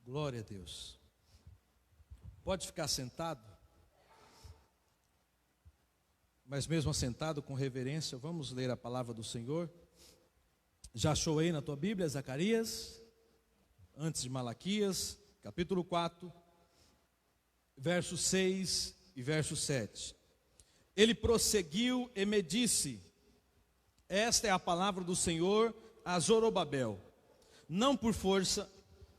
Glória a Deus. Pode ficar sentado, mas mesmo assentado com reverência, vamos ler a palavra do Senhor. Já achou aí na tua Bíblia, Zacarias, antes de Malaquias, capítulo 4, verso 6 e verso 7. Ele prosseguiu e me disse: esta é a palavra do Senhor a Zorobabel, não por força,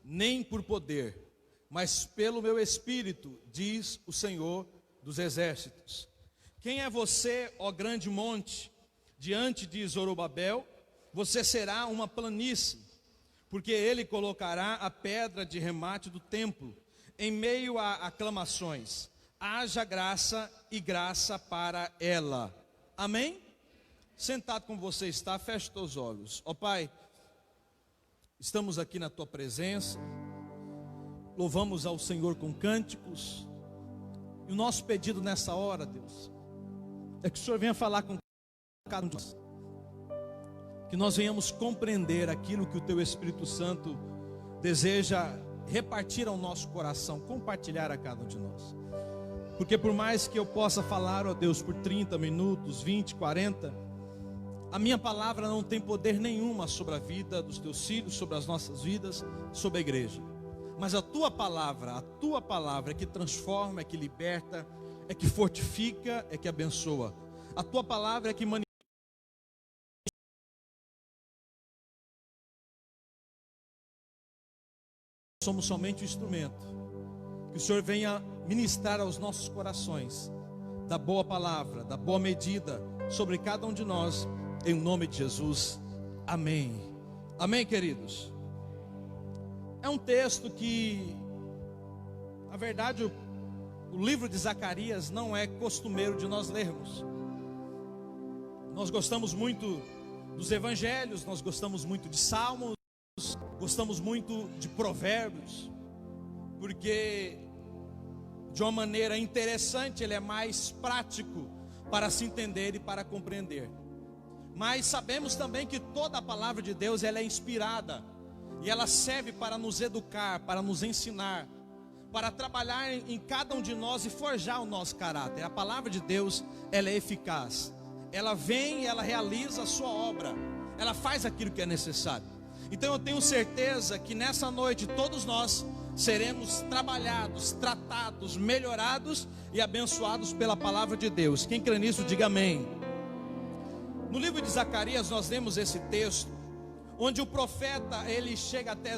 nem por poder, mas pelo meu espírito, diz o Senhor dos exércitos. Quem é você, ó grande monte? Diante de Zorobabel, você será uma planície, porque ele colocará a pedra de remate do templo, em meio a aclamações. Haja graça e graça para ela. Amém? Sentado como você está, feche teus olhos. Ó Pai, estamos aqui na tua presença, louvamos ao Senhor com cânticos, e o nosso pedido nessa hora, Deus, é que o Senhor venha falar com cada um de nós, que nós venhamos compreender aquilo que o teu Espírito Santo deseja repartir ao nosso coração, compartilhar a cada um de nós. Porque por mais que eu possa falar, ó Deus, por 30 minutos, 20, 40, a minha palavra não tem poder nenhuma sobre a vida dos teus filhos, sobre as nossas vidas, sobre a igreja. Mas a tua palavra é que transforma, é que liberta, é que fortifica, é que abençoa. A tua palavra é que manifesta. Somos somente o instrumento. Que o Senhor venha ministrar aos nossos corações da boa palavra, da boa medida sobre cada um de nós, em nome de Jesus. Amém. Amém, queridos. É um texto que, na verdade, o livro de Zacarias não é costumeiro de nós lermos. Nós gostamos muito dos evangelhos, nós gostamos muito de salmos, gostamos muito de provérbios, porque de uma maneira interessante ele é mais prático para se entender e para compreender. Mas sabemos também que toda a palavra de Deus ela é inspirada, e ela serve para nos educar, para nos ensinar, para trabalhar em cada um de nós e forjar o nosso caráter. A palavra de Deus ela é eficaz, ela vem e ela realiza a sua obra, ela faz aquilo que é necessário. Então eu tenho certeza que nessa noite todos nós seremos trabalhados, tratados, melhorados e abençoados pela palavra de Deus. Quem crê nisso, diga amém. No livro de Zacarias nós lemos esse texto, onde o profeta ele chega até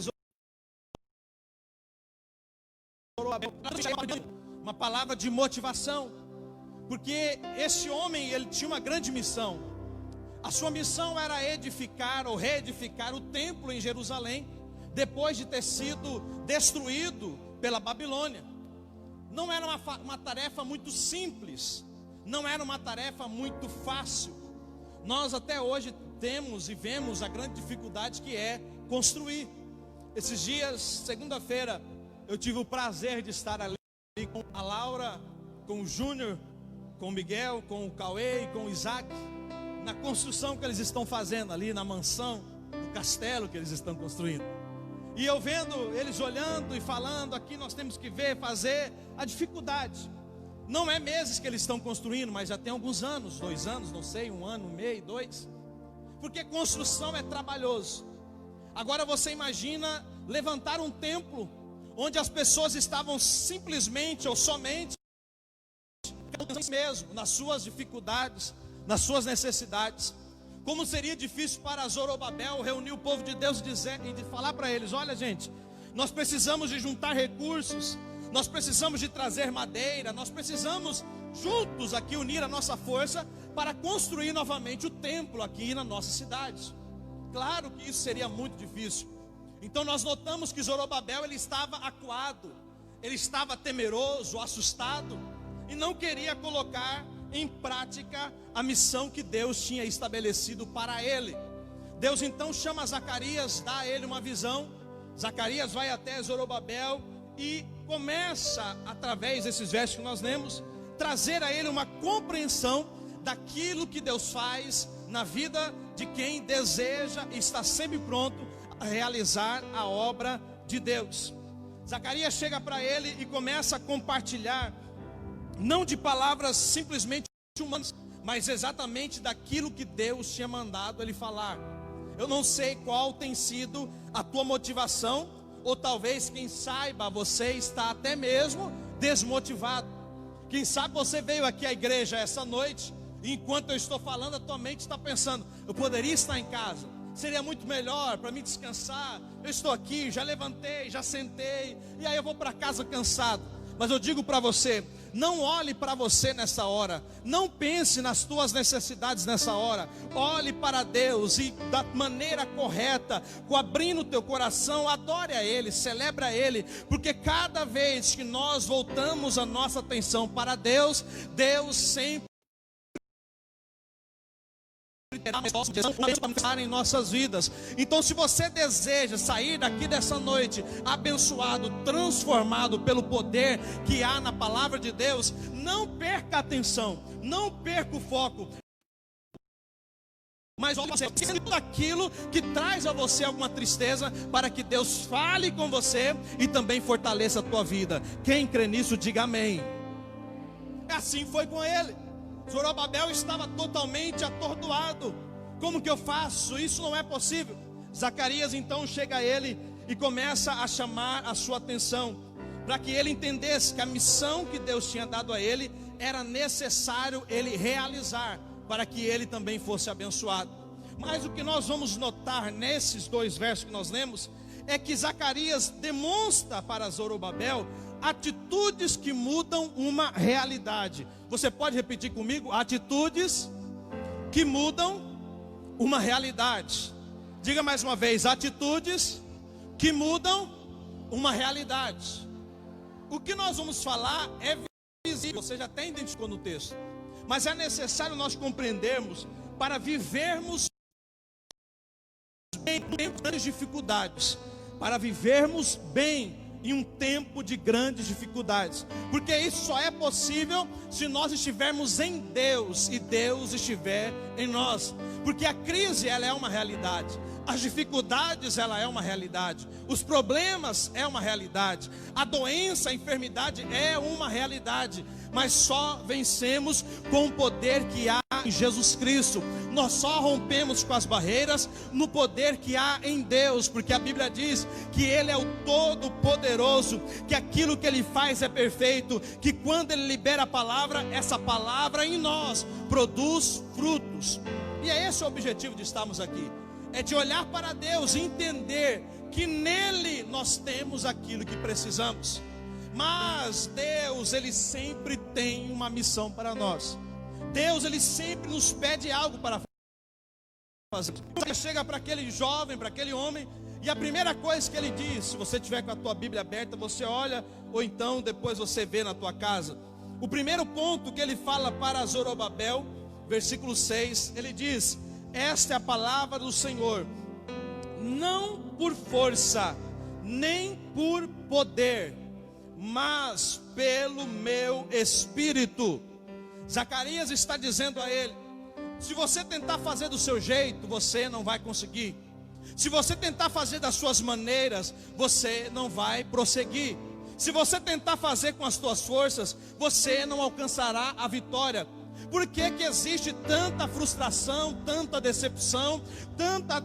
Zorobabel, uma palavra de motivação, porque esse homem ele tinha uma grande missão. A sua missão era edificar ou reedificar o templo em Jerusalém, depois de ter sido destruído pela Babilônia. Não era uma tarefa muito simples, não era uma tarefa muito fácil. Nós até hoje temos e vemos a grande dificuldade que é construir. Esses dias, segunda-feira, eu tive o prazer de estar ali com a Laura, com o Júnior, com o Miguel, com o Cauê e com o Isaac, na construção que eles estão fazendo ali na mansão, no castelo que eles estão construindo. E eu vendo eles olhando e falando, aqui nós temos que ver, fazer, a dificuldade. Não é meses que eles estão construindo, mas já tem alguns anos, 2 anos, não sei, 1 ano, 1 meio, 2. Porque construção é trabalhoso. Agora você imagina levantar um templo, onde as pessoas estavam simplesmente ou somente mesmo, nas suas dificuldades, nas suas necessidades. Como seria difícil para Zorobabel reunir o povo de Deus e de falar para eles: olha gente, nós precisamos de juntar recursos, nós precisamos de trazer madeira, nós precisamos juntos aqui unir a nossa força para construir novamente o templo aqui na nossa cidade. Claro que isso seria muito difícil. Então nós notamos que Zorobabel ele estava acuado, ele estava temeroso, assustado, e não queria colocar em prática a missão que Deus tinha estabelecido para ele. Deus então chama Zacarias, dá a ele uma visão. Zacarias vai até Zorobabel e começa, através desses versos que nós lemos, trazer a ele uma compreensão daquilo que Deus faz na vida de quem deseja e está sempre pronto a realizar a obra de Deus. Zacarias chega para ele e começa a compartilhar, não de palavras simplesmente humanas, mas exatamente daquilo que Deus tinha mandado ele falar. Eu não sei qual tem sido a tua motivação, ou talvez, quem saiba, você está até mesmo desmotivado. Quem sabe você veio aqui à igreja essa noite, e enquanto eu estou falando, a tua mente está pensando: eu poderia estar em casa, seria muito melhor para mim descansar. Eu estou aqui, já levantei, já sentei, e aí eu vou para casa cansado. Mas eu digo para você: não olhe para você nessa hora, não pense nas tuas necessidades nessa hora. Olhe para Deus e da maneira correta, abrindo o teu coração, adore a Ele, celebra a Ele, porque cada vez que nós voltamos a nossa atenção para Deus, Deus sempre em nossas vidas. Então, se você deseja sair daqui dessa noite abençoado, transformado pelo poder que há na palavra de Deus, não perca a atenção, não perca o foco, mas olhe tudo aquilo que traz a você alguma tristeza, para que Deus fale com você e também fortaleça a tua vida. Quem crê nisso, diga amém. Assim foi com ele. Zorobabel estava totalmente atordoado. Como que eu faço? Isso não é possível. Zacarias então chega a ele e começa a chamar a sua atenção, para que ele entendesse que a missão que Deus tinha dado a ele era necessário ele realizar, para que ele também fosse abençoado. Mas o que nós vamos notar nesses dois versos que nós lemos é que Zacarias demonstra para Zorobabel atitudes que mudam uma realidade. Você pode repetir comigo? Atitudes que mudam uma realidade. Diga mais uma vez: atitudes que mudam uma realidade. O que nós vamos falar é visível, você já até identificou no texto, mas é necessário nós compreendermos para vivermos bem em grandes dificuldades, para vivermos bem em um tempo de grandes dificuldades, porque isso só é possível se nós estivermos em Deus e Deus estiver em nós. Porque a crise, ela é uma realidade, as dificuldades, ela é uma realidade, os problemas é uma realidade, a doença, a enfermidade é uma realidade, mas só vencemos com o poder que há em Jesus Cristo. Nós só rompemos com as barreiras no poder que há em Deus, porque a Bíblia diz que Ele é o Todo-Poderoso, que aquilo que Ele faz é perfeito, que quando Ele libera a palavra, essa palavra em nós produz frutos. E é esse o objetivo de estarmos aqui, é de olhar para Deus e entender que nele nós temos aquilo que precisamos. Mas Deus, Ele sempre tem uma missão para nós. Deus, Ele sempre nos pede algo para fazer. Você chega para aquele jovem, para aquele homem, e a primeira coisa que ele diz, se você tiver com a tua Bíblia aberta, você olha, ou então depois você vê na tua casa. O primeiro ponto que ele fala para Zorobabel, versículo 6, ele diz: esta é a palavra do Senhor, não por força, nem por poder, mas pelo meu Espírito. Zacarias está dizendo a ele: se você tentar fazer do seu jeito, você não vai conseguir. Se você tentar fazer das suas maneiras, você não vai prosseguir. Se você tentar fazer com as suas forças, você não alcançará a vitória. Por que que existe tanta frustração, tanta decepção, tanta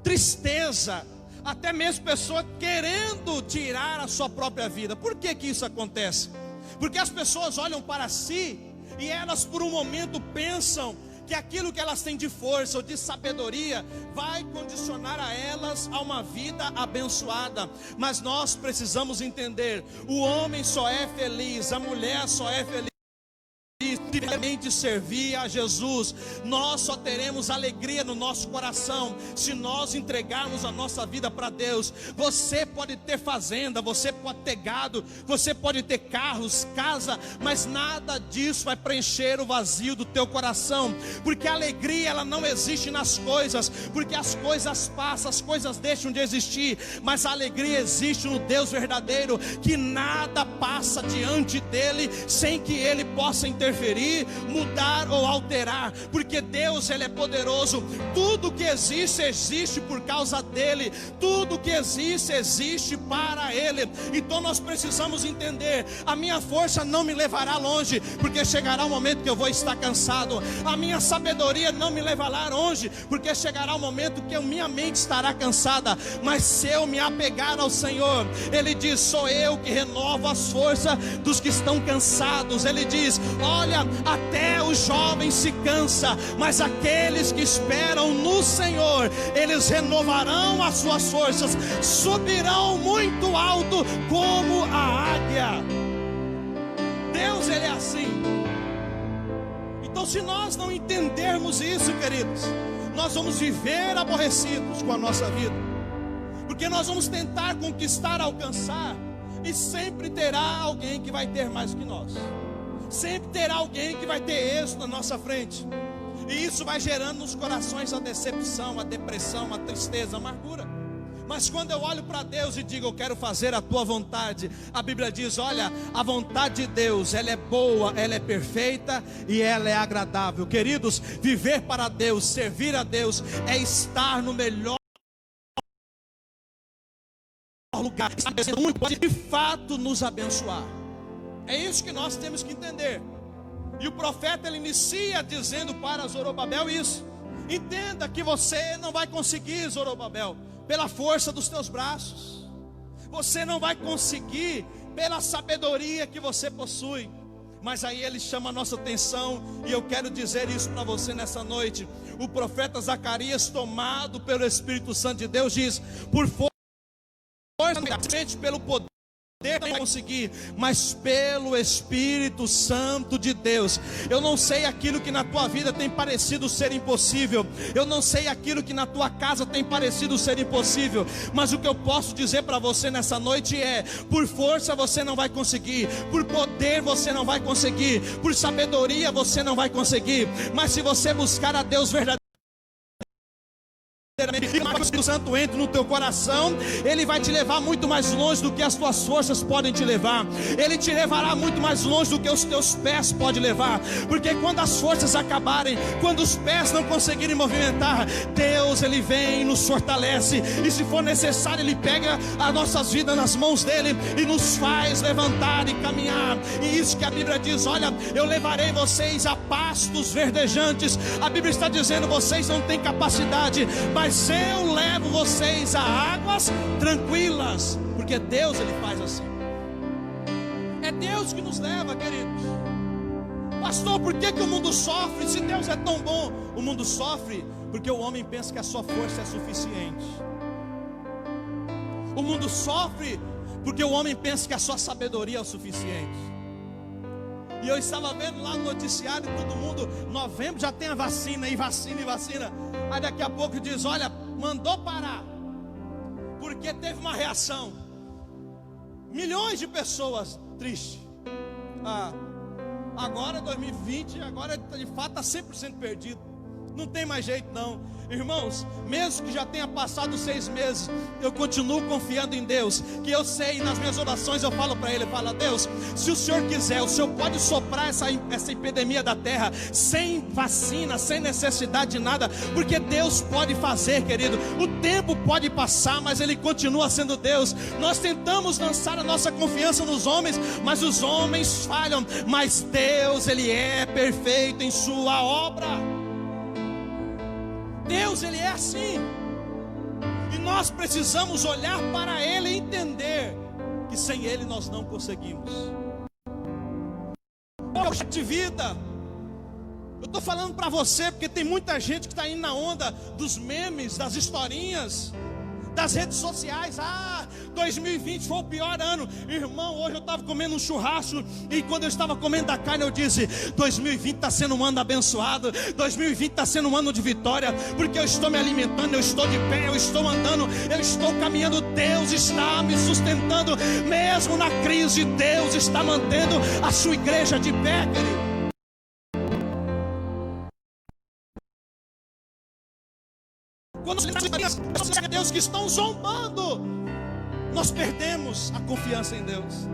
tristeza? Até mesmo pessoa querendo tirar a sua própria vida. Por que que isso acontece? Porque as pessoas olham para si e elas por um momento pensam que aquilo que elas têm de força ou de sabedoria vai condicionar a elas a uma vida abençoada. Mas nós precisamos entender: o homem só é feliz, a mulher só é feliz de servir a Jesus. Nós só teremos alegria no nosso coração se nós entregarmos a nossa vida para Deus. Você pode ter fazenda, você pode ter gado, você pode ter carros, casa, mas nada disso vai preencher o vazio do teu coração, porque a alegria, ela não existe nas coisas, porque as coisas passam, as coisas deixam de existir, mas a alegria existe no Deus verdadeiro, que nada passa diante dele sem que ele possa interferir consegue mudar ou alterar, porque Deus, Ele é poderoso. Tudo que existe, existe por causa dEle. Tudo que existe, existe para Ele. Então nós precisamos entender: a minha força não me levará longe, porque chegará o momento que eu vou estar cansado. A minha sabedoria não me levará longe, porque chegará o momento que a minha mente estará cansada. Mas se eu me apegar ao Senhor, Ele diz: sou eu que renovo as forças dos que estão cansados. Ele diz: olha, até os jovens se cansam, mas aqueles que esperam no Senhor, eles renovarão as suas forças, subirão muito alto como a águia. Deus, Ele é assim. Então, se nós não entendermos isso, queridos, nós vamos viver aborrecidos com a nossa vida, porque nós vamos tentar conquistar, alcançar, e sempre terá alguém que vai ter mais que nós. Sempre terá alguém que vai ter êxito na nossa frente. E isso vai gerando nos corações a decepção, a depressão, a tristeza, a amargura. Mas quando eu olho para Deus e digo: eu quero fazer a tua vontade, a Bíblia diz: olha, a vontade de Deus, ela é boa, ela é perfeita e ela é agradável. Queridos, viver para Deus, servir a Deus, é estar no melhor lugar, pode de fato nos abençoar. É isso que nós temos que entender. E o profeta, ele inicia dizendo para Zorobabel isso: entenda que você não vai conseguir, Zorobabel, pela força dos teus braços. Você não vai conseguir pela sabedoria que você possui. Mas aí ele chama a nossa atenção, e eu quero dizer isso para você nessa noite. O profeta Zacarias, tomado pelo Espírito Santo de Deus, diz: por força, pelo poder não vai conseguir, mas pelo Espírito Santo de Deus. Eu não sei aquilo que na tua vida tem parecido ser impossível, eu não sei aquilo que na tua casa tem parecido ser impossível, mas o que eu posso dizer para você nessa noite é: por força você não vai conseguir, por poder você não vai conseguir, por sabedoria você não vai conseguir, mas se você buscar a Deus verdadeiramente, e o Espírito Santo entra no teu coração, ele vai te levar muito mais longe do que as tuas forças podem te levar. Ele te levará muito mais longe do que os teus pés podem levar. Porque quando as forças acabarem, quando os pés não conseguirem movimentar, Deus, ele vem e nos fortalece. E se for necessário, ele pega as nossas vidas nas mãos dele e nos faz levantar e caminhar. E isso que a Bíblia diz: olha, eu levarei vocês a pastos verdejantes. A Bíblia está dizendo: vocês não têm capacidade, mas eu levo vocês a águas tranquilas. Porque Deus, ele faz assim. É Deus que nos leva, queridos. Pastor, por que o mundo sofre se Deus é tão bom? O mundo sofre porque o homem pensa que a sua força é suficiente. O mundo sofre porque o homem pensa que a sua sabedoria é o suficiente. E eu estava vendo lá no noticiário, todo mundo: novembro já tem a vacina, e vacina, e vacina. Aí daqui a pouco diz: olha, mandou parar, porque teve uma reação. Milhões de pessoas tristes. Agora 2020, agora de fato está 100% perdido. Não tem mais jeito não. Irmãos, mesmo que já tenha passado 6 meses, eu continuo confiando em Deus. Que eu sei, nas minhas orações eu falo para Ele: fala, Deus, se o Senhor quiser, o Senhor pode soprar essa epidemia da terra, sem vacina, sem necessidade de nada, porque Deus pode fazer, querido. O tempo pode passar, mas Ele continua sendo Deus. Nós tentamos lançar a nossa confiança nos homens, mas os homens falham, mas Deus, Ele é perfeito em sua obra. Deus, ele é assim. E nós precisamos olhar para ele e entender que sem ele nós não conseguimos. Projeto de vida. Eu estou falando para você porque tem muita gente que está indo na onda dos memes, das historinhas, das redes sociais. 2020 foi o pior ano. Irmão, hoje eu estava comendo um churrasco, e quando eu estava comendo a carne, eu disse: 2020 está sendo um ano abençoado, 2020 está sendo um ano de vitória, porque eu estou me alimentando, eu estou de pé, eu estou andando, eu estou caminhando. Deus está me sustentando, mesmo na crise, Deus está mantendo a sua igreja de pé, querido. Quando nós a Deus que estão zombando, nós perdemos a confiança em Deus.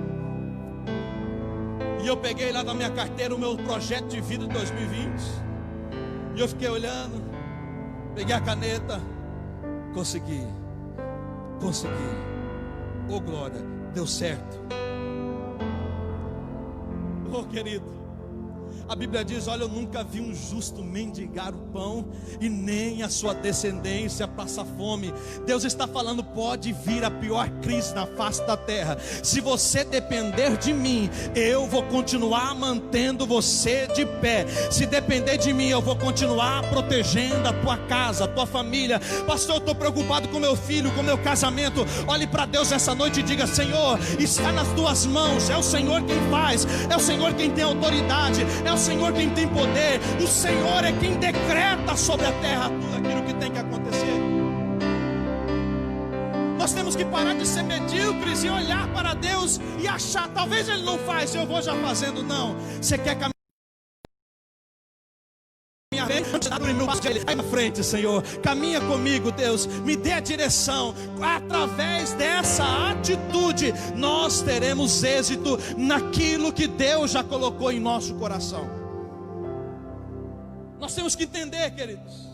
E eu peguei lá da minha carteira o meu projeto de vida de 2020. E eu fiquei olhando, peguei a caneta, consegui. Oh glória, deu certo. Oh querido, a Bíblia diz: olha, eu nunca vi um justo mendigar o pão, e nem a sua descendência passar fome. Deus está falando: pode vir a pior crise na face da terra, se você depender de mim, eu vou continuar mantendo você de pé. Se depender de mim, eu vou continuar protegendo a tua casa, a tua família. Pastor, eu estou preocupado com meu filho, com meu casamento. Olhe para Deus essa noite e diga: Senhor, está nas tuas mãos. É o Senhor quem faz, é o Senhor quem tem autoridade, é o Senhor quem tem poder. O Senhor é quem decreta sobre a terra tudo aquilo que tem que acontecer. Nós temos que parar de ser medíocres e olhar para Deus e achar: talvez Ele não faz, eu vou já fazendo. Não, você quer caminhar aí na frente, Senhor, caminha comigo, Deus, me dê a direção. Através dessa atitude, nós teremos êxito naquilo que Deus já colocou em nosso coração. Nós temos que entender, queridos,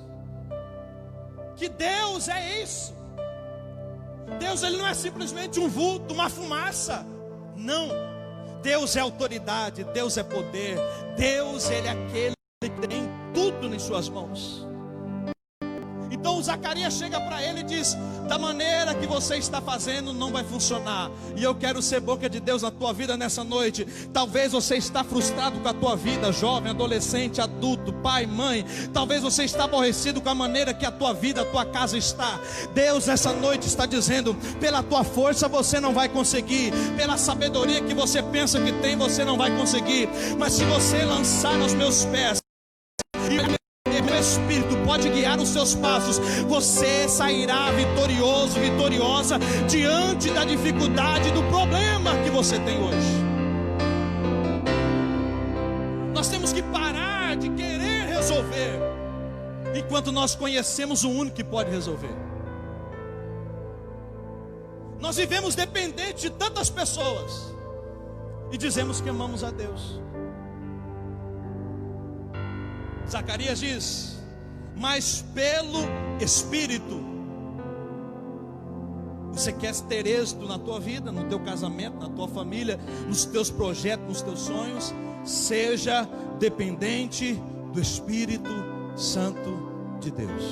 que Deus é isso. Deus, Ele não é simplesmente um vulto, uma fumaça. Não, Deus é autoridade, Deus é poder. Deus, Ele é aquele que tem tudo em suas mãos. Então Zacarias chega para ele e diz: da maneira que você está fazendo não vai funcionar. E eu quero ser boca de Deus na tua vida nessa noite. Talvez você está frustrado com a tua vida, jovem, adolescente, adulto, pai, mãe. Talvez você está aborrecido com a maneira que a tua vida, a tua casa está. Deus nessa noite está dizendo: pela tua força você não vai conseguir, pela sabedoria que você pensa que tem, você não vai conseguir. Mas se você lançar aos meus pés, e o meu Espírito pode guiar os seus passos, você sairá vitorioso, vitoriosa, diante da dificuldade, do problema que você tem hoje. Nós temos que parar de querer resolver, enquanto nós conhecemos o único que pode resolver. Nós vivemos dependentes de tantas pessoas e dizemos que amamos a Deus. Zacarias diz: mas pelo Espírito. Você quer ter êxito na tua vida, no teu casamento, na tua família, nos teus projetos, nos teus sonhos? Seja dependente do Espírito Santo de Deus.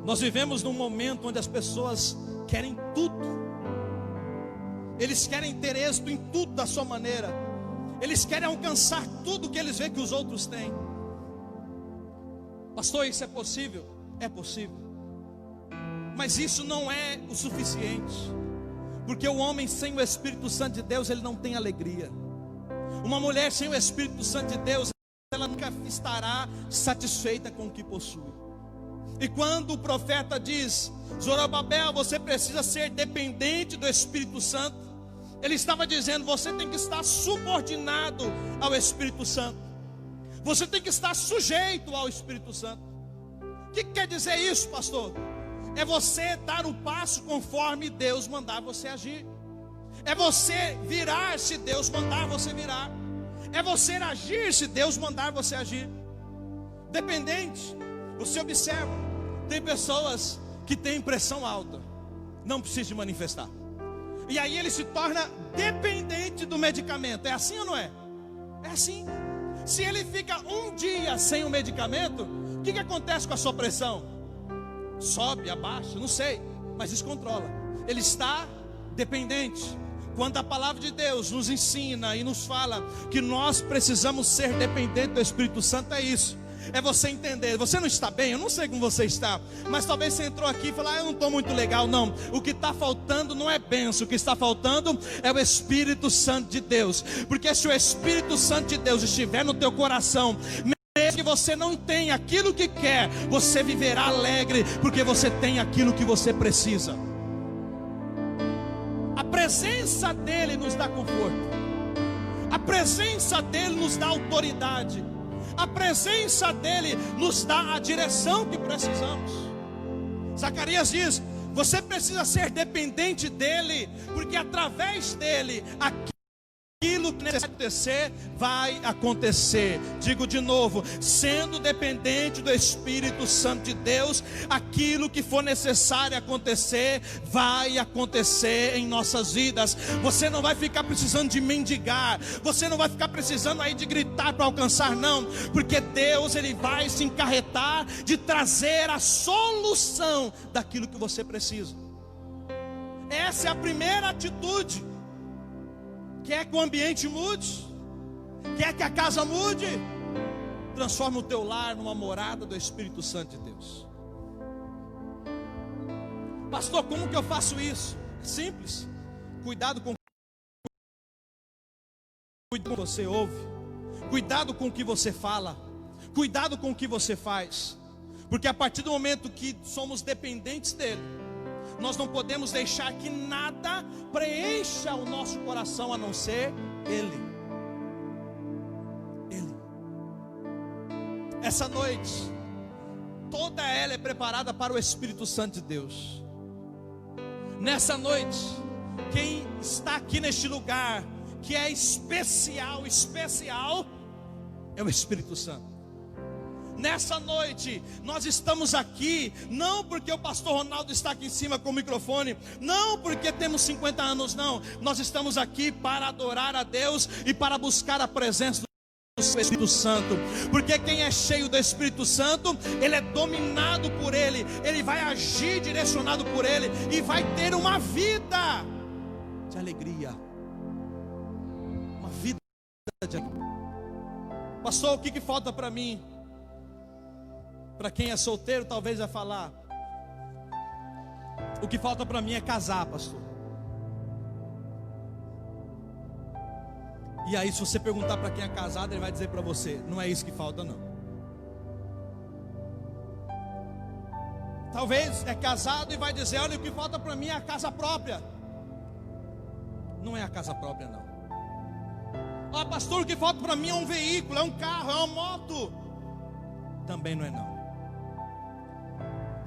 Nós vivemos num momento onde as pessoas querem tudo. Eles querem ter êxito em tudo da sua maneira. Eles querem alcançar tudo que eles veem que os outros têm. Pastor, isso é possível? É possível. Mas isso não é o suficiente. Porque o homem sem o Espírito Santo de Deus, ele não tem alegria. Uma mulher sem o Espírito Santo de Deus, ela nunca estará satisfeita com o que possui. E quando o profeta diz: Zorobabel, você precisa ser dependente do Espírito Santo, ele estava dizendo: você tem que estar subordinado ao Espírito Santo. Você tem que estar sujeito ao Espírito Santo. O que quer dizer isso, pastor? É você dar o passo conforme Deus mandar você agir. É você virar se Deus mandar você virar. É você agir se Deus mandar você agir. Dependente. Você observa, tem pessoas que têm pressão alta, não precisa de manifestar. E aí ele se torna dependente do medicamento. É assim ou não é? É assim. Se ele fica um dia sem o medicamento, o que acontece com a sua pressão? Sobe, abaixa, não sei, mas descontrola. Ele está dependente. Quando a palavra de Deus nos ensina e nos fala que nós precisamos ser dependentes do Espírito Santo, é isso. É você entender, você não está bem, eu não sei como você está, mas talvez você entrou aqui e falou: eu não estou muito legal. Não, o que está faltando não é bênção, o que está faltando é o Espírito Santo de Deus. Porque se o Espírito Santo de Deus estiver no teu coração, mesmo que você não tenha aquilo que quer, você viverá alegre, porque você tem aquilo que você precisa. A presença dele nos dá conforto, a presença dele nos dá autoridade, a presença dele nos dá a direção que precisamos. Zacarias diz: Você precisa ser dependente dele, porque através dele, aquilo que necessita acontecer, vai acontecer. Digo de novo, sendo dependente do Espírito Santo de Deus, aquilo que for necessário acontecer, vai acontecer em nossas vidas. Você não vai ficar precisando de mendigar, você não vai ficar precisando aí de gritar para alcançar, não, porque Deus, ele vai se encarregar de trazer a solução daquilo que você precisa. Essa é a primeira atitude. Quer que o ambiente mude? Quer que a casa mude? Transforma o teu lar numa morada do Espírito Santo de Deus. Pastor, como que eu faço isso? É simples. Cuidado com o que você ouve. Cuidado com o que você fala. Cuidado com o que você faz. Porque a partir do momento que somos dependentes dele, nós não podemos deixar que nada preencha o nosso coração a não ser ele. Ele. Essa noite, toda ela é preparada para o Espírito Santo de Deus. Nessa noite, quem está aqui neste lugar, que é especial, é o Espírito Santo. Nessa noite, nós estamos aqui, não porque o pastor Ronaldo está aqui em cima com o microfone, não porque temos 50 anos, não. Nós estamos aqui para adorar a Deus e para buscar a presença do Espírito Santo. Porque quem é cheio do Espírito Santo, ele é dominado por ele, ele vai agir direcionado por ele e vai ter uma vida de alegria. Uma vida de alegria. Pastor, o que falta para mim? Para quem é solteiro, talvez vai falar: o que falta para mim é casar, pastor. E aí, se você perguntar para quem é casado, ele vai dizer para você: não é isso que falta, não. Talvez é casado e vai dizer: olha, o que falta para mim é a casa própria. Não é a casa própria, não. Ah, pastor, o que falta para mim é um veículo, é um carro, é uma moto. Também não é, não.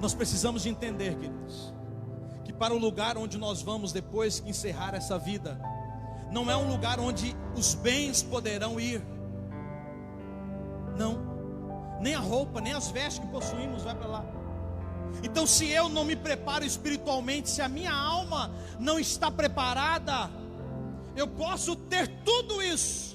Nós precisamos de entender, queridos, que para o lugar onde nós vamos depois que encerrar essa vida, não é um lugar onde os bens poderão ir. Não. Nem a roupa, nem as vestes que possuímos vai para lá. Então, se eu não me preparo espiritualmente, se a minha alma não está preparada, eu posso ter tudo isso,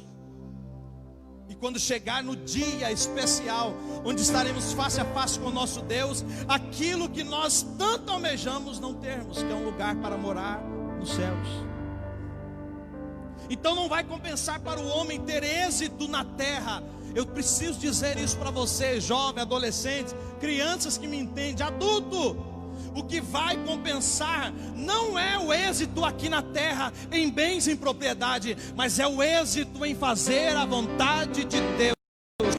e quando chegar no dia especial, onde estaremos face a face com o nosso Deus, aquilo que nós tanto almejamos não termos, que é um lugar para morar nos céus. Então não vai compensar para o homem ter êxito na terra. Eu preciso dizer isso para você, jovem, adolescente, crianças que me entendem, adulto. O que vai compensar não é o êxito aqui na terra, em bens, em propriedade, mas é o êxito em fazer a vontade de Deus.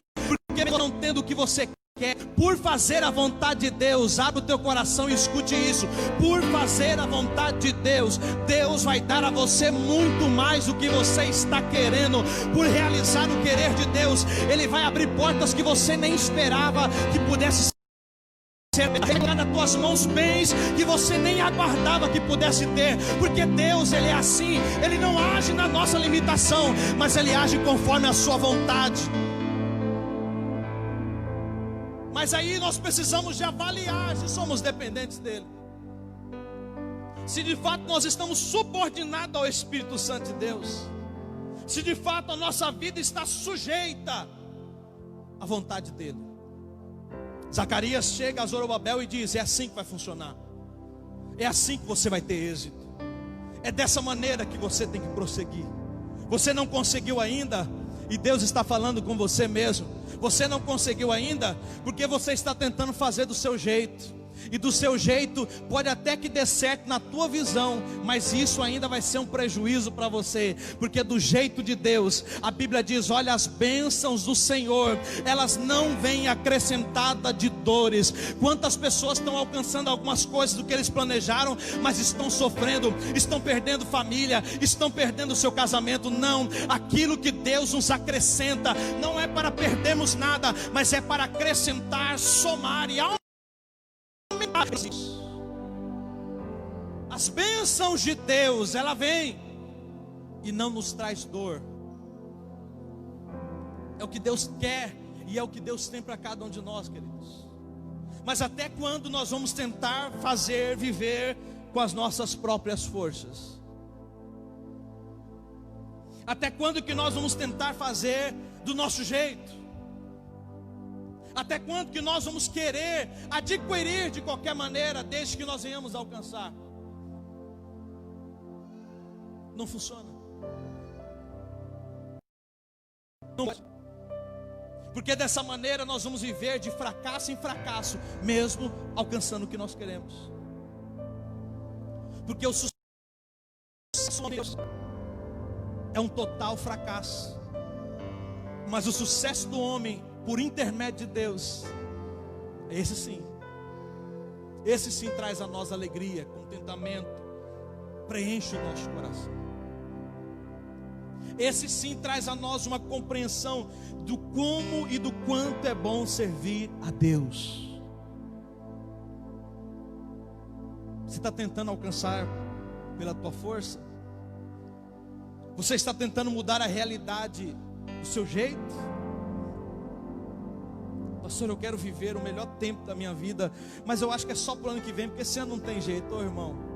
Porque não tendo o que você quer, por fazer a vontade de Deus, abre o teu coração e escute isso. Por fazer a vontade de Deus, Deus vai dar a você muito mais do que você está querendo. Por realizar o querer de Deus, Ele vai abrir portas que você nem esperava que pudesse pegar nas tuas mãos bens que você nem aguardava que pudesse ter, porque Deus, Ele é assim, Ele não age na nossa limitação, mas Ele age conforme a sua vontade. Mas aí nós precisamos de avaliar se somos dependentes dEle, se de fato nós estamos subordinados ao Espírito Santo de Deus, se de fato a nossa vida está sujeita à vontade dEle. Zacarias chega a Zorobabel e diz: é assim que vai funcionar, é assim que você vai ter êxito, é dessa maneira que você tem que prosseguir. Você não conseguiu ainda, e Deus está falando com você mesmo. Você não conseguiu ainda, porque você está tentando fazer do seu jeito. E do seu jeito pode até que dê certo na tua visão, mas isso ainda vai ser um prejuízo para você. Porque do jeito de Deus, a Bíblia diz: olha, as bênçãos do Senhor, elas não vêm acrescentadas de dores. Quantas pessoas estão alcançando algumas coisas do que eles planejaram, mas estão sofrendo, estão perdendo família, estão perdendo o seu casamento. Não, aquilo que Deus nos acrescenta não é para perdermos nada, mas é para acrescentar, somar e aumentar. As bênçãos de Deus, ela vem e não nos traz dor. É o que Deus quer e é o que Deus tem para cada um de nós, queridos. Mas até quando nós vamos tentar viver com as nossas próprias forças? Até quando que nós vamos tentar fazer do nosso jeito? Até quando que nós vamos querer adquirir de qualquer maneira, desde que nós venhamos a alcançar? Não funciona. Não vai. Porque dessa maneira nós vamos viver de fracasso em fracasso, mesmo alcançando o que nós queremos. Porque o sucesso de Deus é um total fracasso. Mas o sucesso do homem, por intermédio de Deus, esse sim traz a nós alegria, contentamento, preenche o nosso coração. Esse sim traz a nós uma compreensão do como e do quanto é bom servir a Deus. Você está tentando alcançar pela tua força? Você está tentando mudar a realidade do seu jeito? Pastor, eu quero viver o melhor tempo da minha vida, mas eu acho que é só para o ano que vem, porque esse ano não tem jeito. Ô irmão,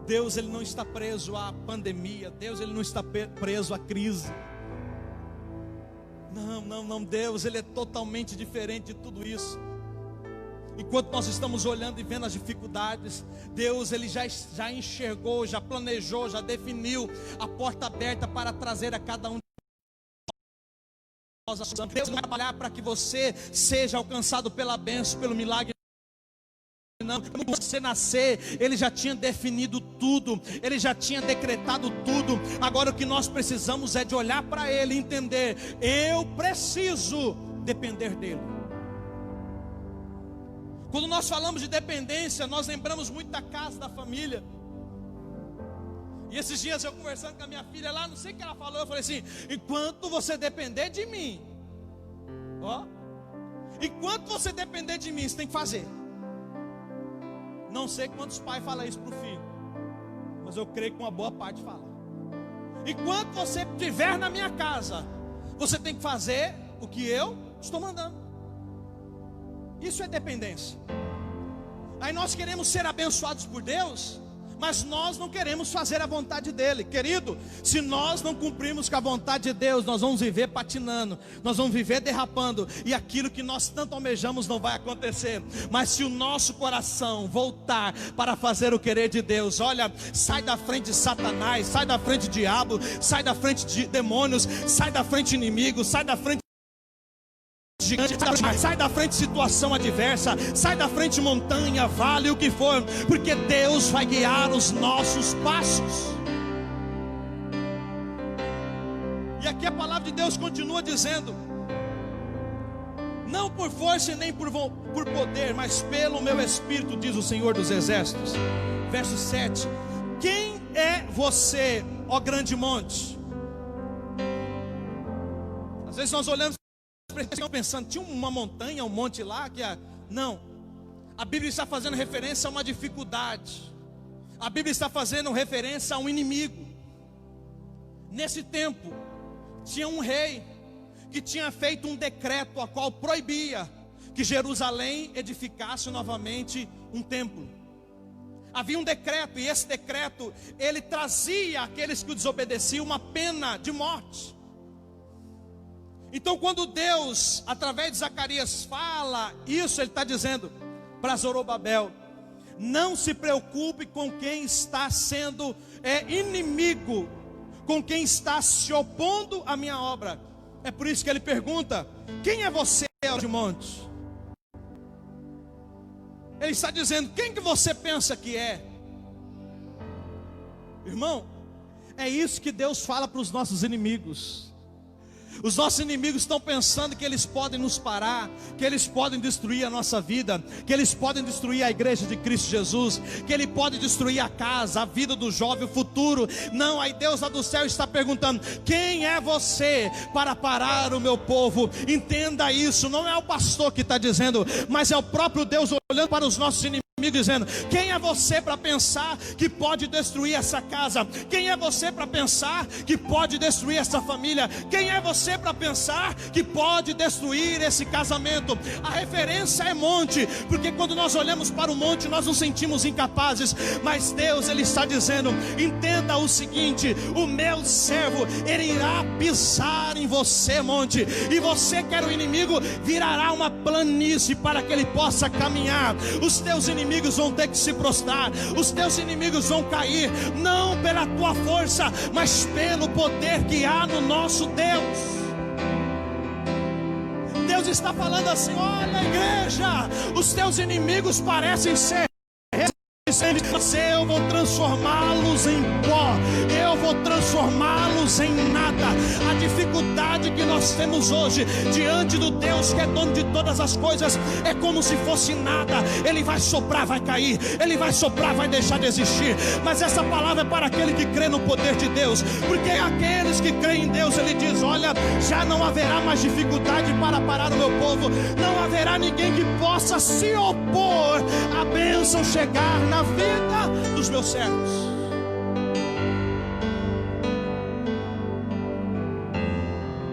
Deus, Ele não está preso à pandemia. Deus, Ele não está preso à crise. Não, Deus, Ele é totalmente diferente de tudo isso. Enquanto nós estamos olhando e vendo as dificuldades, Deus, Ele já enxergou, já planejou, já definiu a porta aberta para trazer a cada um de nós. Deus vai trabalhar para que você seja alcançado pela bênção, pelo milagre. Não, quando você nascer, Ele já tinha definido tudo, Ele já tinha decretado tudo. Agora o que nós precisamos é de olhar para Ele e entender: eu preciso depender dEle. Quando nós falamos de dependência, nós lembramos muito da casa, da família. E esses dias eu conversando com a minha filha lá, não sei o que ela falou, eu falei assim: enquanto você depender de mim, enquanto você depender de mim, você tem que fazer. Não sei quantos pais falam isso para o filho, mas eu creio que uma boa parte fala. Enquanto você estiver na minha casa, você tem que fazer o que eu estou mandando. Isso é dependência. Aí nós queremos ser abençoados por Deus, mas nós não queremos fazer a vontade dEle. Querido, se nós não cumprirmos com a vontade de Deus, nós vamos viver patinando, nós vamos viver derrapando, e aquilo que nós tanto almejamos não vai acontecer. Mas se o nosso coração voltar para fazer o querer de Deus, olha, sai da frente de Satanás, sai da frente de diabo, sai da frente de demônios, sai da frente de inimigos, sai da frente gigante, sai da frente de situação adversa, sai da frente de montanha, vale, o que for, porque Deus vai guiar os nossos passos. E aqui a palavra de Deus continua dizendo: não por força e nem por poder, mas pelo meu Espírito, diz o Senhor dos Exércitos. Verso 7: quem é você, ó grande monte? Às vezes nós olhamos pensando, tinha uma montanha, um monte lá não, a Bíblia está fazendo referência a uma dificuldade. A Bíblia está fazendo referência a um inimigo. Nesse tempo tinha um rei que tinha feito um decreto a qual proibia que Jerusalém edificasse novamente um templo. Havia um decreto, e esse decreto ele trazia àqueles que o desobedeciam uma pena de morte. Então quando Deus, através de Zacarias, fala isso, Ele está dizendo para Zorobabel: não se preocupe com quem está sendo inimigo, com quem está se opondo à minha obra. É por isso que Ele pergunta: quem é você, ó de monte? Ele está dizendo: quem que você pensa que é? Irmão, é isso que Deus fala para os nossos inimigos. Os nossos inimigos estão pensando que eles podem nos parar, que eles podem destruir a nossa vida, que eles podem destruir a igreja de Cristo Jesus, que Ele pode destruir a casa, a vida do jovem, o futuro. Não, aí Deus lá do céu está perguntando: quem é você para parar o meu povo? Entenda isso, não é o pastor que está dizendo, mas é o próprio Deus olhando para os nossos inimigos dizendo: quem é você para pensar que pode destruir essa casa? Quem é você para pensar que pode destruir essa família? Quem é você para pensar que pode destruir esse casamento? A referência é monte, porque quando nós olhamos para o monte nós nos sentimos incapazes, mas Deus, Ele está dizendo: entenda o seguinte, o meu servo, ele irá pisar em você, monte, e você que era o inimigo, virará uma planície para que ele possa caminhar. Os teus inimigos vão ter que se prostrar, os teus inimigos vão cair, não pela tua força, mas pelo poder que há no nosso Deus. Deus está falando assim: olha, igreja, os teus inimigos parecem ser, mas eu vou transformá-los em pó, eu vou transformá-los em nada. A dificuldade que nós temos hoje diante do Deus que é dono de todas as coisas é como se fosse nada. Ele vai soprar, vai cair, ele vai soprar, vai deixar de existir. Mas essa palavra é para aquele que crê no poder de Deus, porque aqueles que creem em Deus, Ele diz: olha, já não haverá mais dificuldade para parar o meu povo, não haverá ninguém que possa se opor à bênção chegar na vida dos meus servos.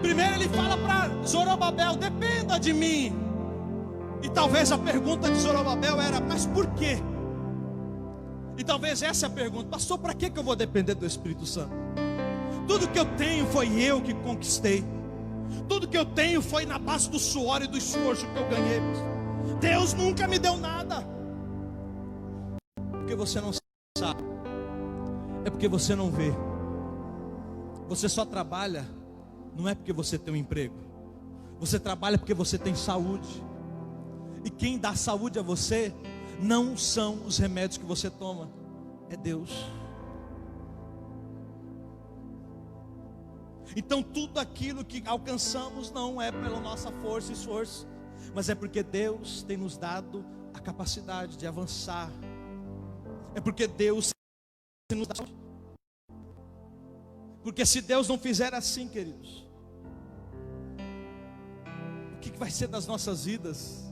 Primeiro Ele fala para Zorobabel: dependa de mim. E talvez a pergunta de Zorobabel era: mas por quê? E talvez essa é a pergunta: pastor, para que eu vou depender do Espírito Santo? Tudo que eu tenho foi eu que conquistei, tudo que eu tenho foi na base do suor e do esforço que eu ganhei. Deus nunca me deu nada. Porque você não sabe, é porque você não vê. Você só trabalha, não é porque você tem um emprego, você trabalha porque você tem saúde. E quem dá saúde a você não são os remédios que você toma, é Deus. Então tudo aquilo que alcançamos não é pela nossa força e esforço, mas é porque Deus tem nos dado a capacidade de avançar. É porque Deus nos dá. Porque se Deus não fizer assim, queridos, o que vai ser das nossas vidas?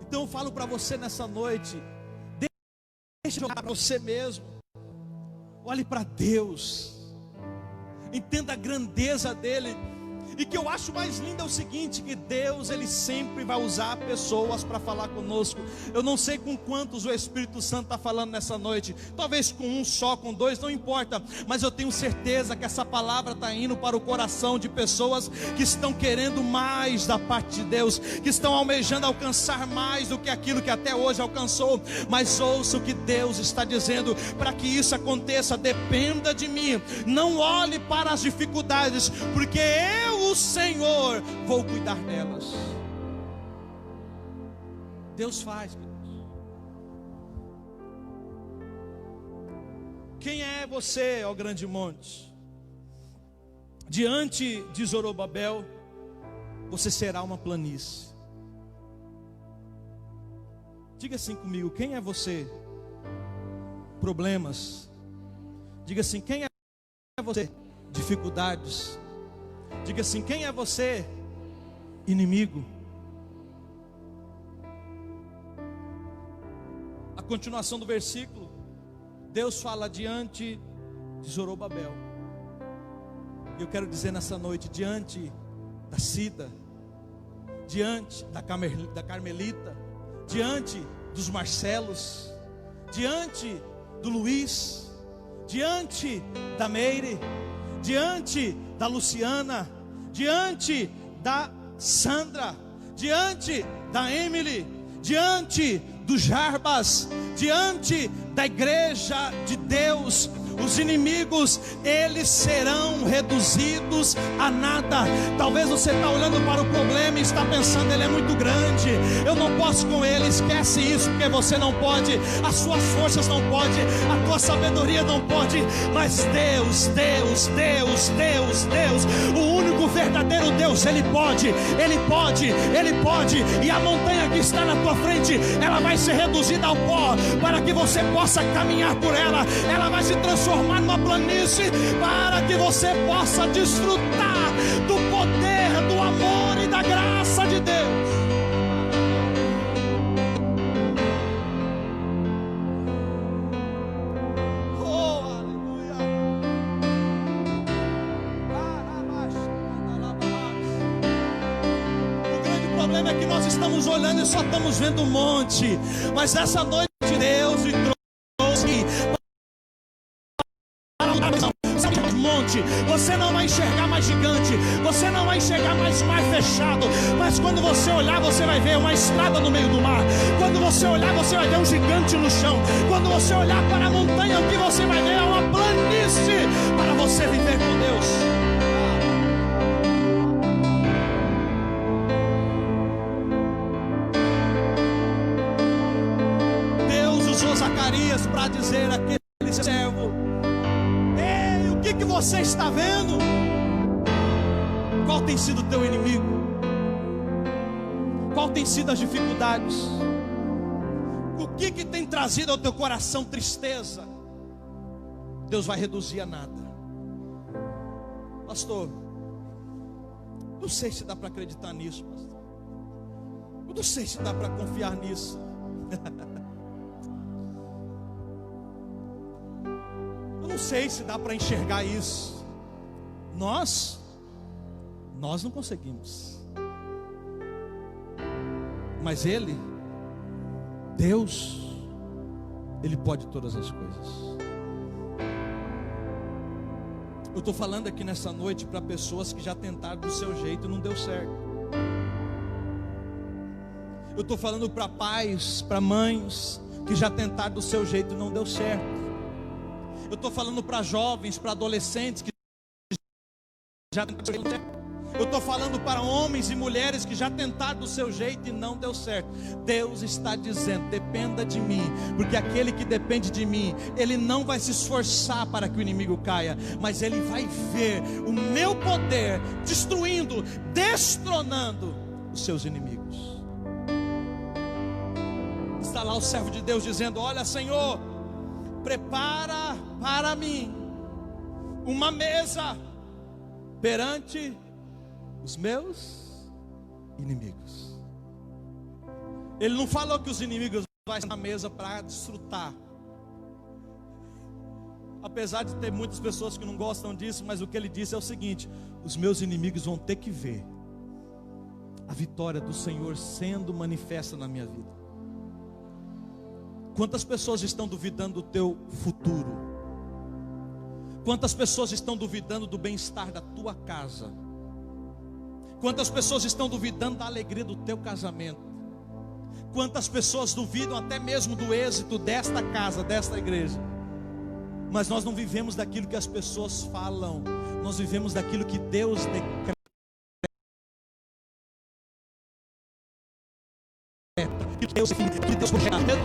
Então eu falo para você nessa noite: deixe de olhar para você mesmo, olhe para Deus, entenda a grandeza dEle. E que eu acho mais lindo é o seguinte: que Deus, Ele sempre vai usar pessoas para falar conosco. Eu não sei com quantos o Espírito Santo está falando nessa noite, talvez com um só, com dois, não importa. Mas eu tenho certeza que essa palavra está indo para o coração de pessoas que estão querendo mais da parte de Deus, que estão almejando alcançar mais do que aquilo que até hoje alcançou. Mas ouça o que Deus está dizendo: para que isso aconteça, dependa de mim. Não olhe para as dificuldades, porque eu, o Senhor, vou cuidar delas. Deus faz, queridos. Quem é você, ó grande monte? Diante de Zorobabel, você será uma planície. Diga assim comigo: quem é você? Problemas. Diga assim: quem é você? Dificuldades. Diga assim: quem é você? Inimigo. A continuação do versículo, Deus fala diante de Zorobabel. Eu quero dizer nessa noite, diante da Cida, diante da Carmelita, diante dos Marcelos, diante do Luiz, diante da Meire, diante da Luciana, diante da Sandra, diante da Emily, diante do Jarbas, diante da igreja de Deus, os inimigos, eles serão reduzidos a nada. Talvez você está olhando para o problema e está pensando: ele é muito grande, eu não posso com ele. Esquece isso, porque você não pode, as suas forças não podem, a tua sabedoria não pode. Mas Deus, o único verdadeiro Deus, Ele pode. E a montanha que está na tua frente, ela vai ser reduzida ao pó, para que você possa caminhar por ela. Ela vai se transformar numa planície, para que você possa desfrutar do poder, do amor e da graça de Deus. estamos olhando e só estamos vendo um monte, mas essa noite Deus me trouxe para um monte. Você não vai enxergar mais gigante, você não vai enxergar mais mar fechado, mas quando você olhar, você vai ver uma estrada no meio do mar. Quando você olhar, você vai ver um gigante no chão. Quando você olhar para a montanha, o que você vai ver é uma planície para você viver com Deus. Deus usou Zacarias para dizer àquele servo: ei, o que você está vendo? Qual tem sido o teu inimigo? Qual tem sido as dificuldades? O que tem trazido ao teu coração tristeza? Deus vai reduzir a nada. Pastor, não sei se dá para acreditar nisso, pastor. Eu não sei se dá para confiar nisso. Eu não sei se dá para enxergar isso. Nós não conseguimos. Mas Deus, Ele pode todas as coisas. Eu estou falando aqui nessa noite para pessoas que já tentaram do seu jeito e não deu certo. Eu estou falando para pais, para mães que já tentaram do seu jeito e não deu certo. Eu estou falando para jovens, para adolescentes que já tentaram do seu jeito. Eu estou falando para homens e mulheres que já tentaram do seu jeito e não deu certo. Deus está dizendo: dependa de mim, porque aquele que depende de mim, ele não vai se esforçar para que o inimigo caia, mas ele vai ver o meu poder destruindo, destronando os seus inimigos. Está lá o servo de Deus dizendo: olha, Senhor, prepara para mim uma mesa perante os meus inimigos. Ele não falou que os inimigos vão estar na mesa para desfrutar. Apesar de ter muitas pessoas que não gostam disso, mas o que ele disse é o seguinte: os meus inimigos vão ter que ver a vitória do Senhor sendo manifesta na minha vida. Quantas pessoas estão duvidando do teu futuro? Quantas pessoas estão duvidando do bem-estar da tua casa? Quantas pessoas estão duvidando da alegria do teu casamento? Quantas pessoas duvidam até mesmo do êxito desta casa, desta igreja? Mas nós não vivemos daquilo que as pessoas falam, nós vivemos daquilo que Deus decreta. Muitas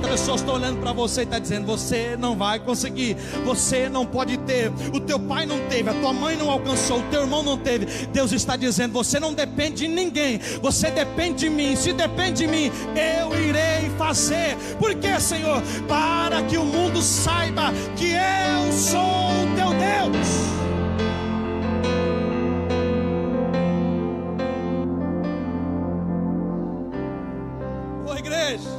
pessoas estão olhando para você e está dizendo: você não vai conseguir, você não pode ter, o teu pai não teve, a tua mãe não alcançou, o teu irmão não teve. Deus está dizendo: você não depende de ninguém, você depende de mim. Se depende de mim, eu irei fazer. Por quê, Senhor? Para que o mundo saiba que eu sou o teu Deus. Igreja,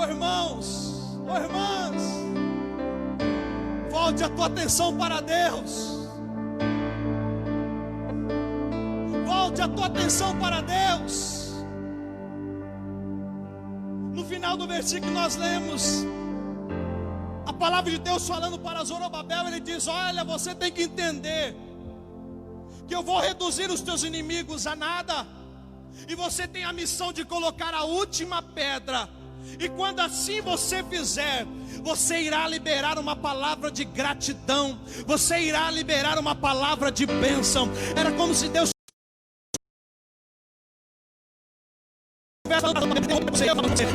irmãos, irmãs, volte a tua atenção para Deus. Volte a tua atenção para Deus. No final do versículo nós lemos a palavra de Deus falando para Zorobabel. Ele diz: olha, você tem que entender que eu vou reduzir os teus inimigos a nada. E você tem a missão de colocar a última pedra. E quando assim você fizer, você irá liberar uma palavra de gratidão, você irá liberar uma palavra de bênção. Era como se Deus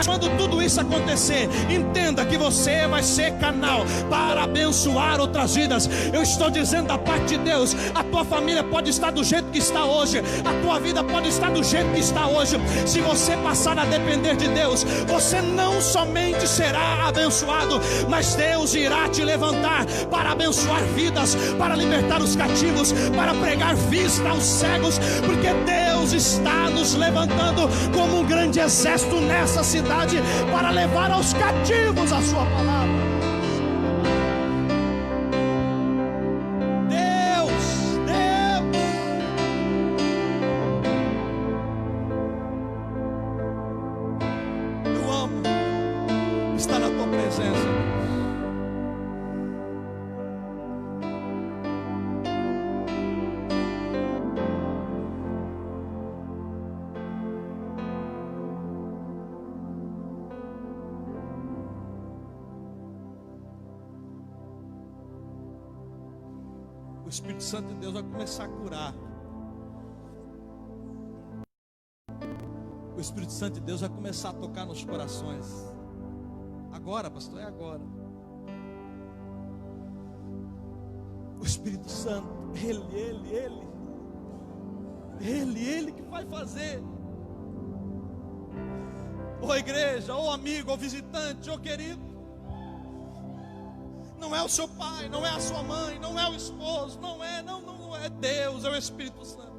quando tudo isso acontecer, entenda que você vai ser canal para abençoar outras vidas. Eu estou dizendo da parte de Deus: a tua família pode estar do jeito que está hoje, a tua vida pode estar do jeito que está hoje. Se você passar a depender de Deus, você não somente será abençoado, mas Deus irá te levantar para abençoar vidas, para libertar os cativos, para pregar vista aos cegos, porque Deus está nos levantando como um grande exército nessa cidade para levar aos cativos a sua palavra. Deus, presença. O Espírito Santo de Deus vai começar a curar. O Espírito Santo de Deus vai começar a tocar nos corações. Agora, pastor, é agora. O Espírito Santo, Ele que vai fazer. Ô igreja, ô amigo, ô visitante, ô querido. Não é o seu pai, não é a sua mãe, não é o esposo, não é Deus, é o Espírito Santo.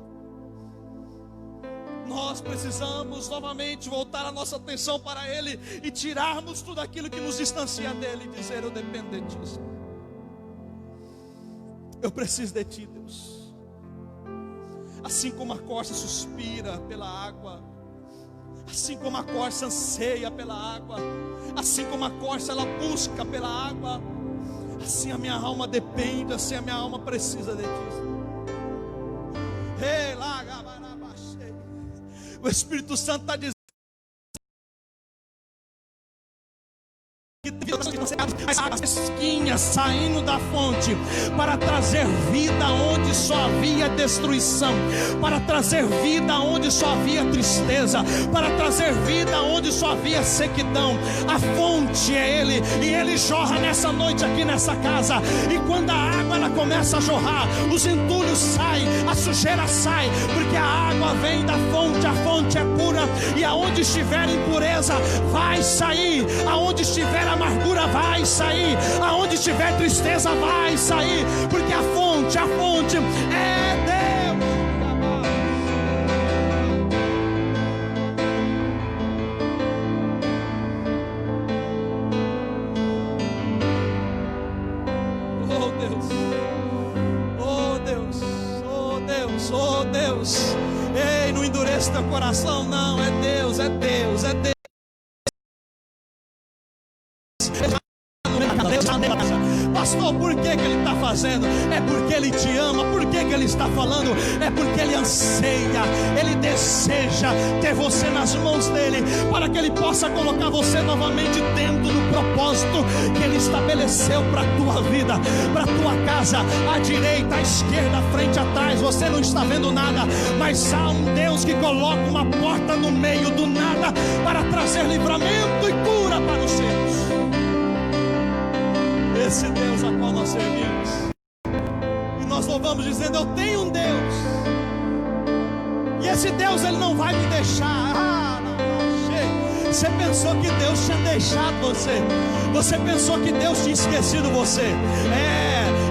Nós precisamos novamente voltar a nossa atenção para Ele e tirarmos tudo aquilo que nos distancia dEle e dizer: eu dependo de Ti, Senhor. Eu preciso de Ti, Deus. Assim como a corça suspira pela água, assim como a corça anseia pela água, assim como a corça ela busca pela água, assim a minha alma depende, assim a minha alma precisa de Ti. O Espírito Santo está dizendo as águas fresquinhas saindo da fonte para trazer vida onde só havia destruição, para trazer vida onde só havia tristeza, para trazer vida onde só havia sequidão. A fonte é Ele, e Ele jorra nessa noite aqui nessa casa. E quando a água ela começa a jorrar, os entulhos saem, a sujeira sai, porque a água vem da fonte. A fonte é pura, e aonde estiver impureza vai sair, aonde estiver amargura vai sair, aonde estiver tristeza vai sair, porque a fonte é Deus. Oh Deus, oh Deus, oh Deus, oh Deus. Ei, não endureça teu coração, não, é Deus, é Deus, é Deus. Pastor, por que Ele está fazendo? É porque Ele te ama. Por que Ele está falando? É porque Ele anseia, Ele deseja ter você nas mãos dEle, para que Ele possa colocar você novamente dentro do propósito que Ele estabeleceu para a tua vida, para a tua casa, à direita, à esquerda, à frente, atrás. Você não está vendo nada, mas há um Deus que coloca uma porta no meio do nada para trazer livramento e cura para os seus. Esse Deus a qual nós servimos, e nós louvamos dizendo: eu tenho um Deus, e esse Deus Ele não vai me deixar. Você pensou que Deus tinha deixado você, você pensou que Deus tinha esquecido você,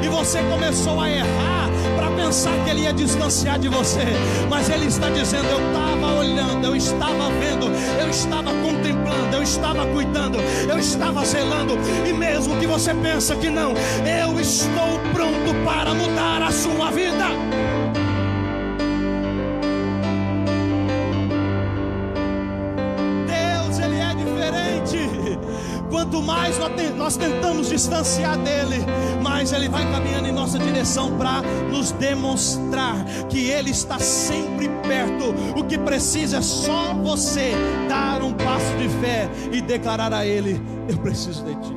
e você começou a errar para pensar que Ele ia distanciar de você, mas Ele está dizendo: eu estava olhando, eu estava vendo, eu estava contemplando, eu estava cuidando, eu estava zelando. E mesmo que você pensa que não, eu estou pronto para mudar a sua vida. Deus, Ele é diferente. Quanto mais nós tentamos distanciar dEle, mais Ele vai caminhando em nossa direção para nos demonstrar que Ele está sempre perto. O que precisa é só você dar um passo de fé e declarar a Ele: eu preciso de Ti,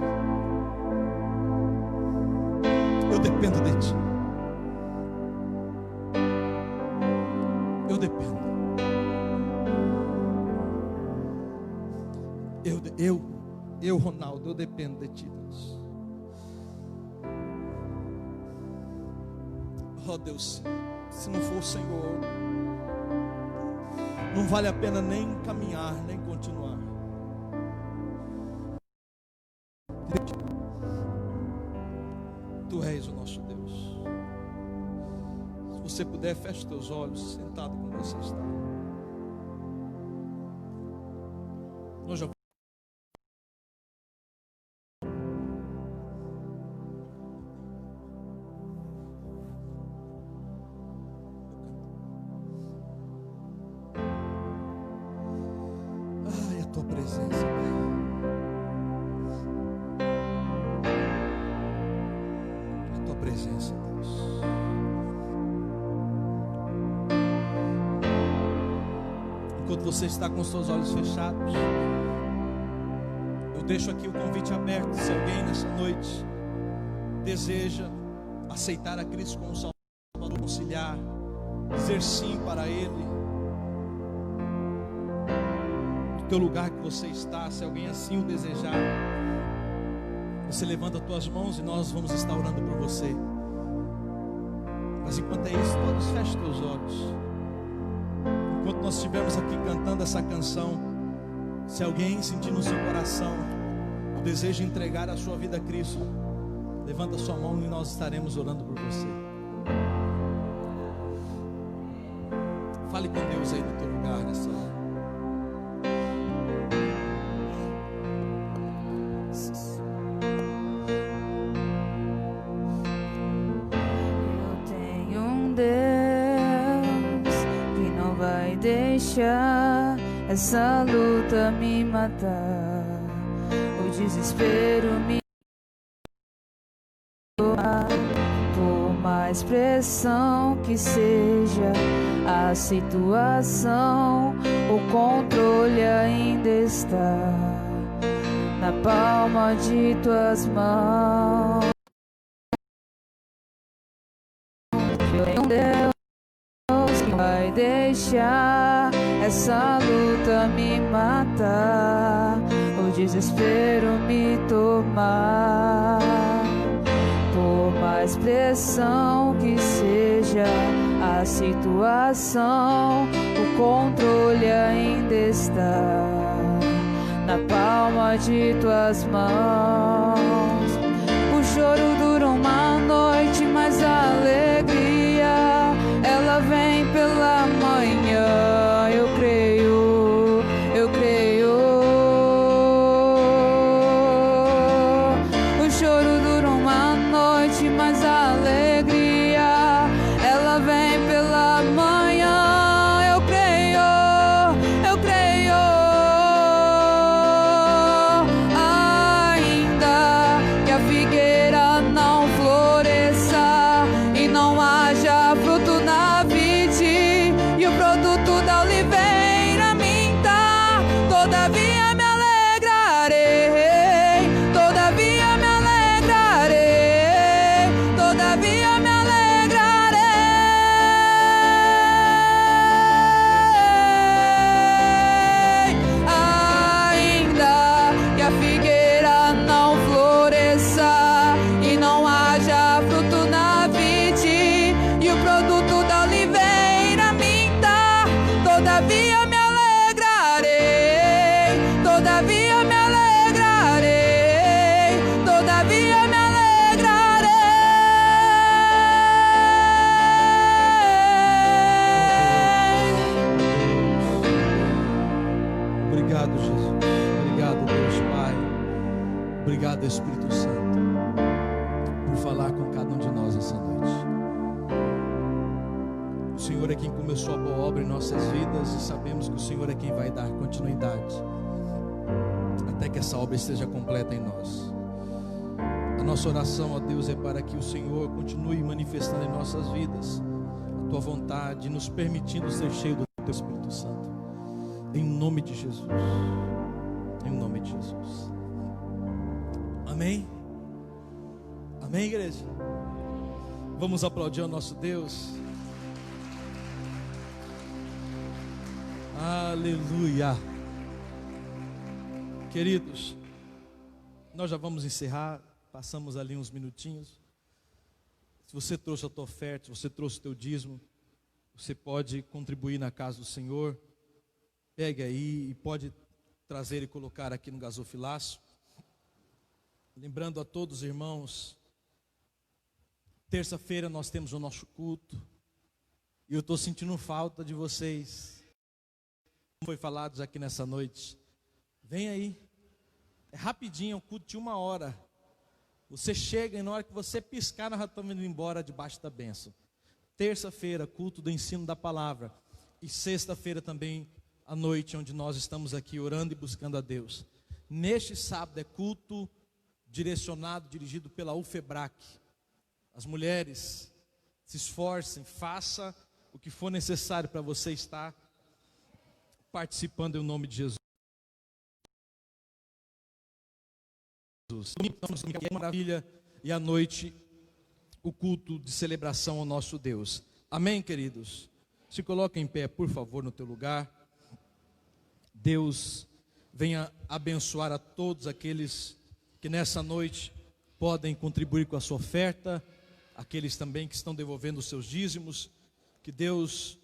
eu dependo de Ti, eu dependo, eu Ronaldo, eu dependo de Ti, Deus. Oh Deus, se não for o Senhor, não vale a pena nem caminhar, nem continuar. Tu és o nosso Deus. Se você puder, feche teus olhos, sentado como você está. Nós já Tua presença, Pai. Enquanto você está com os seus olhos fechados, eu deixo aqui o convite aberto. Se alguém nessa noite deseja aceitar a Cristo como Salvador, conciliar, dizer sim para Ele, do teu lugar que você está, se alguém assim o desejar, você levanta as tuas mãos e nós vamos estar orando por você. Mas enquanto é isso, todos fechem teus olhos. Enquanto nós estivermos aqui cantando essa canção, se alguém sentir no seu coração o desejo de entregar a sua vida a Cristo, levanta a sua mão e nós estaremos orando por você. Fale com Deus aí no teu lugar nessa hora. Eu tenho um Deus que não vai deixar essa luta me matar, o desespero me tomar. Por mais pressão que seja a situação, o controle ainda está na palma de tuas mãos. Eu tenho um Deus que vai deixar essa luta me matar, o desespero me tomar. Por mais pressão que seja a situação, o controle ainda está na palma de tuas mãos. O choro dura uma noite, mas a alegria ela vem pela manhã. Eu creio, eu creio. O choro dura uma noite, mas a alegria ela vem pela manhã. Eu creio, eu creio. Ainda que a figueira não floresça e não haja fruto na vide, e o produto da oliveira minta, todavia me alegrarei, todavia me alegrarei, todavia me alegrarei. Ainda que a figueira não floresça e não haja fruto na vide, e o produto da oliveira minta, todavia me alegrarei, todavia me alegrarei, todavia me alegrarei. Obrigado, Jesus. Obrigado, Deus Pai. Obrigado, Espírito Santo, por falar com cada um de nós essa noite. O Senhor é quem começou a boa obra em nossas vidas, e sabemos que o Senhor é quem vai dar continuidade até que essa obra esteja completa em nós. A nossa oração, ó Deus, é para que o Senhor continue manifestando em nossas vidas a tua vontade, nos permitindo ser cheio do teu Espírito Santo. Em nome de Jesus. Em nome de Jesus. Amém? Amém, igreja? Vamos aplaudir ao nosso Deus. Aleluia. Queridos, nós já vamos encerrar. Passamos ali uns minutinhos. Se você trouxe a tua oferta, se você trouxe o teu dízimo, você pode contribuir na casa do Senhor. Pegue aí e pode trazer e colocar aqui no gasofilaço. Lembrando a todos os irmãos, terça-feira nós temos o nosso culto, e eu estou sentindo falta de vocês. Como foi falado aqui nessa noite, vem aí, é rapidinho, é um culto de 1 hora. Você chega e na hora que você piscar, nós já estamos indo embora debaixo da bênção. Terça-feira, culto do ensino da palavra, e sexta-feira também à noite, onde nós estamos aqui orando e buscando a Deus. Neste sábado é culto direcionado, dirigido pela UFEBRAC. As mulheres, se esforcem, faça o que for necessário para você estar participando em nome de Jesus. Que maravilha, e à noite o culto de celebração ao nosso Deus. Amém, queridos? Se coloca em pé, por favor, no teu lugar. Deus venha abençoar a todos aqueles que nessa noite podem contribuir com a sua oferta, aqueles também que estão devolvendo os seus dízimos. Que Deus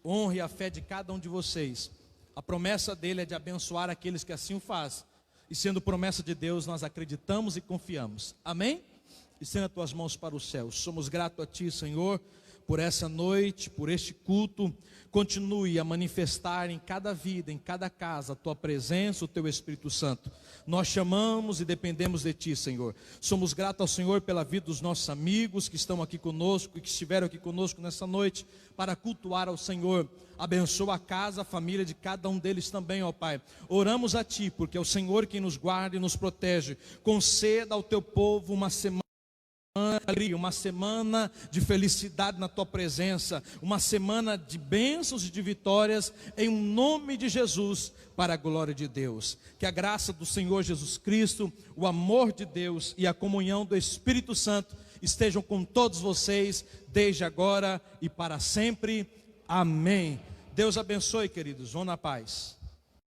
honre a fé de cada um de vocês. A promessa dele é de abençoar aqueles que assim o fazem. E sendo promessa de Deus, nós acreditamos e confiamos. Amém? Estenda as tuas mãos para o céu. Somos gratos a Ti, Senhor, por essa noite, por este culto. Continue a manifestar em cada vida, em cada casa, a Tua presença, o Teu Espírito Santo. Nós chamamos e dependemos de Ti, Senhor. Somos gratos ao Senhor pela vida dos nossos amigos que estão aqui conosco e que estiveram aqui conosco nessa noite para cultuar ao Senhor. Abençoa a casa, a família de cada um deles também, ó Pai. Oramos a Ti, porque é o Senhor quem nos guarda e nos protege. Conceda ao Teu povo uma semana de felicidade na Tua presença, uma semana de bênçãos e de vitórias, em nome de Jesus, para a glória de Deus. Que a graça do Senhor Jesus Cristo, o amor de Deus e a comunhão do Espírito Santo estejam com todos vocês, desde agora e para sempre. Amém. Deus abençoe, queridos. Vão na paz.